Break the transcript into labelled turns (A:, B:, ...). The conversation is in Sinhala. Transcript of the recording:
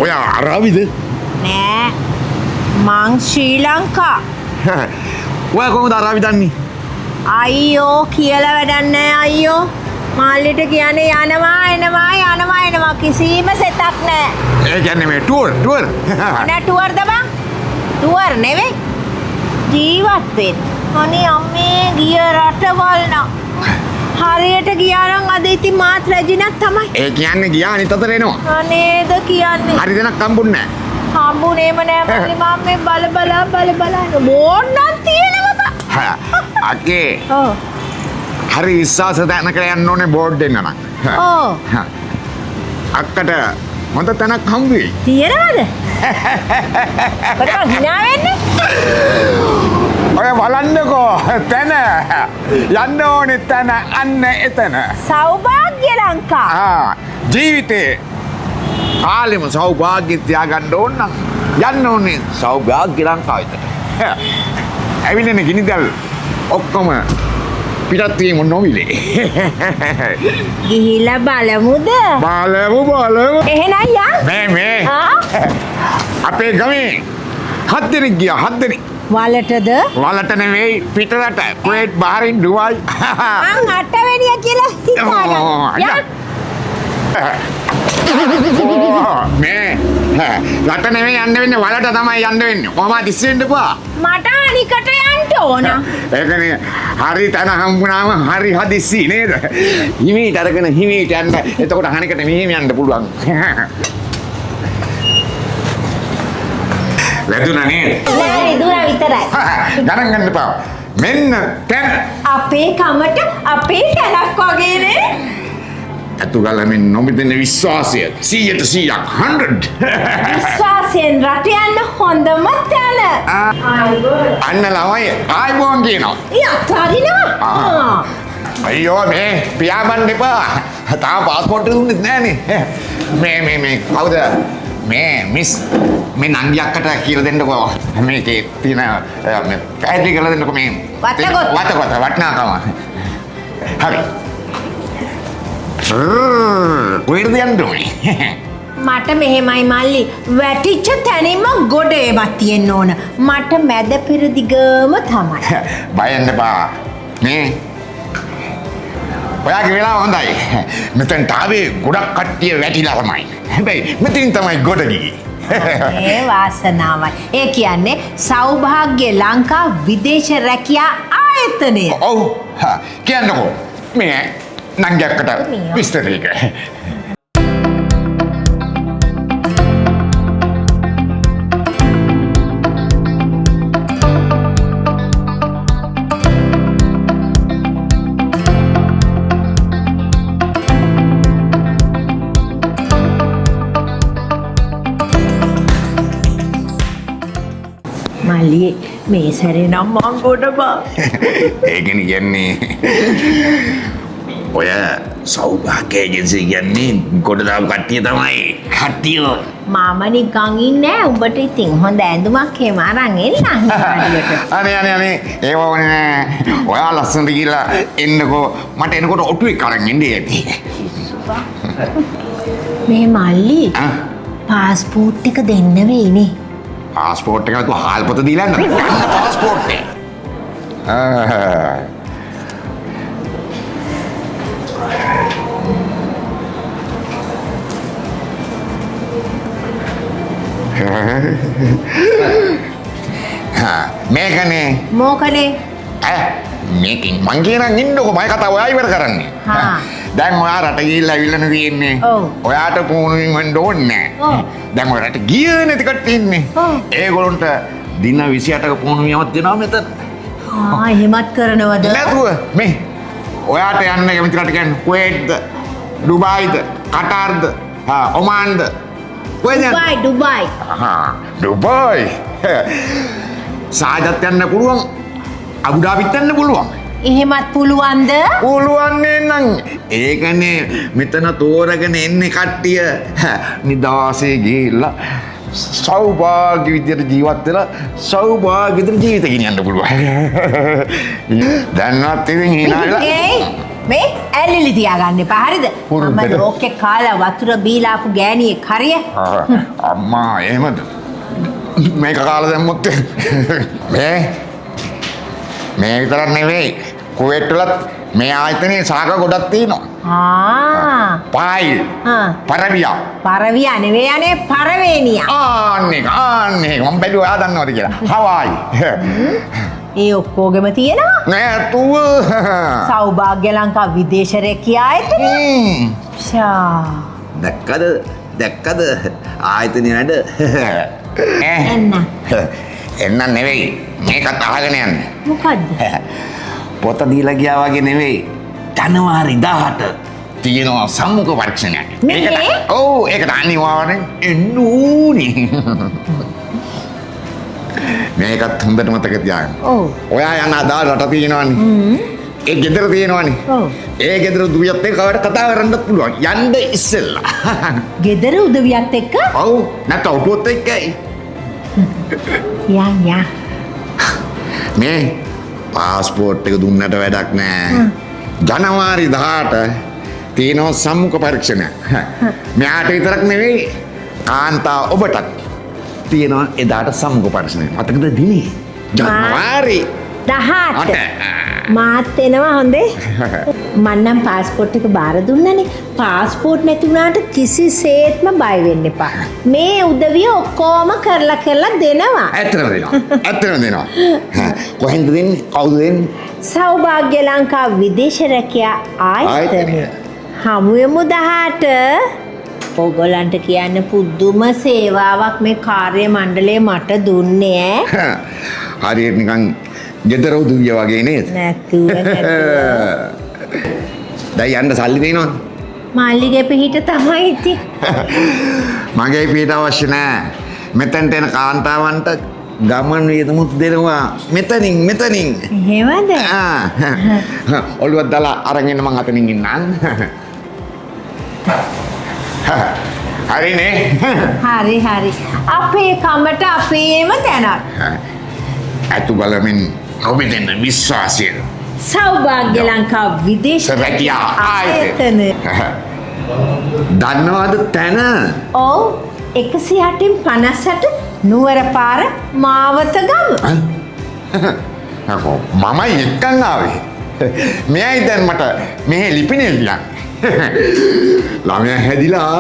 A: ඔය අරාබිද?
B: නෑ. මං ශ්‍රී ලංකා.
A: ඔය කොහොමද අරාබි දන්නේ?
B: අයියෝ කියලා වැඩක් නෑ අයියෝ. මාල්ලිට කියන්නේ යනවා කිසිම සෙතක් නෑ.
A: ඒ කියන්නේ මේ ටුවර්.
B: නෑ ටුවර්ද බං? ටුවර් නෙවෙයි. ජීවත් වෙන්න. අනේ අම්මේ ගිය රටවල් නම් හරියට ගියා නම් අද ඉතින් මාත් රැජිනක් තමයි.
A: ඒ කියන්නේ ගියා අනිත් අතට එනවා.
B: අනේද කියන්නේ.
A: හරි දෙනක් හම්බුන්නේ
B: හම්බුනේම නෑ මල්ලි මම්මේ බල බලා බෝන්නක් තියෙනවා බං.
A: අකේ.
B: ඔව්.
A: හරි විශ්වාස තැනකට යන්න ඕනේ බෝඩ් දෙන්න නම්.
B: ඔව්.
A: අක්කට හොඳ තැනක් හම්බ වෙයි.
B: තියෙනවද? බටා hina වෙන්නේ?
A: ඔය බලන්නකෝ තැන යන්න ඕනේ තැන අන්න එතන.
B: සෞභාග්‍ය ලංකා.
A: ජීවිතේ ආලෙම සෞභාග්‍ය තියාගන්න ඕන නම් යන්න ඕනේ සෞභාග්‍ය ලංකාවට. ඇවිල්ලානේ ගිනිදල් ඔක්කොම පිටත් වීම නොමිලේ.
B: ගිහිල්ලා බලමුද?
A: බලමු.
B: එහෙනම් යන්.
A: මේ අපේ ගමේ 7 දෙනෙක් ගියා 7 දෙනෙක්.
B: වලටද?
A: වලට නෙවෙයි පිටරට කුවේට් බහරින් ඩුබායි.
B: මං 8 වෙනිය කියලා හිතාගන්න.
A: මේ රට නෙවෙයි යන්න වෙන්නේ වලට තමයි යන්න වෙන්නේ. කොහොමද ඉස්සෙන්න පුවා?
B: මට අනිකට යන්න ඕන.
A: ඒකනේ හරි තැන හම්බුනාම හරි හදිස්සි නේද? හිමීට අරගෙන හිමීට යන්න. එතකොට අනිකට මෙහෙම යන්න පුළුවන්. වැදුනා නේද?
B: නෑ රිදුනා විතරයි.
A: ගණන් ගන්න එපා. මෙන්න තැන.
B: අපේ කමට අපේ තැනක් වගේනේ.
A: අතුගලමින් නොමිදෙන විශ්වාසය 100% 100.
B: විශ්වාසයෙන් රට යන්න හොඳම තැන.
A: අන්න ළමයි ආයිබෝන් කියනවා.
B: අතාරිනවා.
A: අයියෝ මේ පියාඹන්න එපා. තාම පාස්පෝර්ට් එක දුන්නෙත් නෑනේ. මේ කවුද? මේ මිස් මේ නංගි අක්කට කියලා දෙන්නකෝ. මේකේ තියෙන මේ පැහැදිලි කරලා දෙන්නකෝ මේ වතකොට වටනාකම. හරි. කොහෙද යන්න ඕනේ?
B: මට මෙහෙමයි මල්ලි වැටිච්ච තැනින්ම ගොඩ ඒවත් තියෙන්න ඕන. මට මැද පෙරදිගම තමයි.
A: බය වෙන්න එපා. මේ ඔයාගේ වෙලාව හොඳයි. මෙතෙන්ට ආවේ ගොඩක් කට්ටිය වැටිලා තමයි. හැබැයි මෙතනින් තමයි ගොඩ ගියේ.
B: ඒ වාසනාවයි. ඒ කියන්නේ සෞභාග්‍ය ලංකා විදේශ රැකියා ආයතනය.
A: ඔව්. කියන්නකෝ. මේ නංගියක්කට විස්තර එක.
B: මල්ලි මේ සැරේ නම් මං ගොඩ බා.
A: ඒකනේ කියන්නේ ඔය සෞභාග්‍ය ඒජන්සි කියන්නේ ගොඩ දාපු කට්ටිය තමයි. කට්ටිය
B: මම නිකන් ඉන්නේ උඹට ඉතින් හොඳ ඇඳුමක් එහෙම අරන් එන්න
A: අනේ ඒව ඕනේ නෑ. ඔයා ලස්සනට ගිහලා එන්නකෝ. මට එනකොට ඔටු එක අරන් එන්නේ ඇති.
B: මේ මල්ලි පාස්පෝර්ට් එක දෙන්න වෙයිනේ.
A: පාස්පෝර්ට් එක තු හාල් පොත දීලා යන්න. පාස්පෝර්ට් එක. මේකනේ.
B: මොකනේ?
A: මේකෙන් මං කියනන් ඉන්නකො මම කතාව ඔයා ඉවර කරන්නේ. දැන් ඔයා රට ගිහිල්ලා ඇවිල්ලානේ තියෙන්නේ. ඔයාට පුහුණුවෙන් වෙන්න ඕනේ නැහැ. දැන් ඔය රට ගියේ නැති කට්ටිය ඉන්නේ. ඒගොල්ලන්ට දින 28ක පුහුණුවියක් දෙනවා මෙතන.
B: එහෙමත් කරනවද?
A: නැතුව මේ ඔයාට යන්න කැමති රට කියන්නේ කුවේට්ද, ඩුබායිද, කටාර්ද, ඔමාන්ද?
B: ඩුබායි.
A: ඩුබායි. සාජත් යන්න පුළුවන්. අබුඩාබිත් යන්න පුළුවන්.
B: එහෙමත් පුළුවන්ද?
A: පුළුවන් නේනම්. ඒකනේ මෙතන තෝරගෙන එන්නේ කට්ටිය. නිදාසේ ගිහිල්ලා සෞභාග්‍ය විදියට ජීවත් වෙලා සෞභාග්‍ය විදියට ජීවිත ගෙනියන්න පුළුවන්. දැන්වත් ඉතින් hinaලා
B: ඒයි මේ ඇලිලි තියාගන්න එපා හරිද?
A: පුරුද්දට.
B: මම ලෝකේ කාලා වතුර බීලා ආපු ගෑණියෙක් හරිය.
A: අම්මා එහෙමද? මේක කාලා දැම්මොත් මේ විතරක් නෙවෙයි කුවේට් වලත් මේ ආයතනයේ ශාඛ ගොඩක් තියෙනවා. පායිල් පරවියා
B: පරවියා නෙවෙයි අනේ පරවේනියා.
A: ආන්නේ මම බැලුවා ආ දන්නවද කියලා. හවායි.
B: ඒ ඔක්කොගෙම තියෙනවා.
A: නැතුව
B: සෞභාග්‍ය ලංකා විදේශ රැකියායට.
A: දැක්කද ආයතනයේ නඩ එන්න නෙවෙයි මේකත් අහගෙන යන්න.
B: මොකද්ද?
A: පොත දීලා ගියා වගේ නෙවෙයි ජනවාරි 18 තියෙනවා සම්මුඛ පරීක්ෂණයක්. ඔව් ඒකට අනිවාර්යෙන් එන්න ඕනේ. මේකත් හොඳට මතක තියාගන්න.
B: ඔව්.
A: ඔයා යන අදාළ රට තියෙනවනේ. ඒ ගෙදර තියෙනවනේ.
B: ඔව්.
A: ඒ ගෙදර දුවියත් එක්ක කවට කතා කරන්නත් පුළුවන්. යන්න ඉස්සෙල්ලා.
B: ගෙදර උදවියත් එක්ක?
A: ඔව් නැත්නම් ඔටුවත් එක්කයි.
B: යා.
A: මේ පාස්පෝර්ට් එක දුන්නට වැඩක් නෑ. ජනවාරි 18 තියෙනවා සම්මුඛ පරීක්ෂණයක්. මෙයාට විතරක් නෙවෙයි කාන්තා ඔබටත් තියෙනවා එදාට සම්මුඛ පරීක්ෂණය. මතකද දිනේ? ජනවාරි
B: 18. මාත් එනවා හොඳේ. මන්නම් පාස්පෝර්ට් එක බාර දුන්නනේ. පාස්පෝර්ට් නැති වුණාට කිසිසේත්ම බය වෙන්න එපා. මේ උදවිය ඔක්කොම කරලා දෙනවා.
A: ඇත්තටම දෙනවා. කොහෙන්ද දෙන්නේ? කවුද දෙන්නේ?
B: සෞභාග්‍ය ලංකා විදේශ රැකියා ආයතනය. හමුවෙමු 18. ඕගොල්ලන්ට කියන්න පුදුම සේවාවක් මේ කාර්ය මණ්ඩලය මට දුන්නේ ඈ.
A: හරියට නිකන් ගෙදර උදවිය වගේ නේද?
B: නැතුව.
A: දැන් යන්න සල්ලි දෙනවද?
B: මල්ලිගේ පිහිට තමයි ඉතින්.
A: මගේ පිහිට අවශ්‍ය නැහැ. මෙතනට එන කාන්තාවන්ට ගමන් වියදමුත් දෙනවා මෙතනින්.
B: එහෙමද?
A: ඔළුවක් දාලා අරන් එන්න මං අතනින් ඉන්නම්. හරිනේ.
B: හරි. අපේ කමට අපේම තැනක්.
A: අතු බලමින් ඔබෙන් විශ්වාසයෙන්
B: සෞභාග්‍ය ලංකා විදේශ
A: රැකියා
B: ආයතන.
A: දන්නවද තැන?
B: ඔව් 108 නුවර පාර මාවත ගම.
A: මමයි එක්කන් ආවේ. මෙයයි දැන් මට මෙහෙ ලිපිනේ ලියන්නේ. ළමයා හැදිලා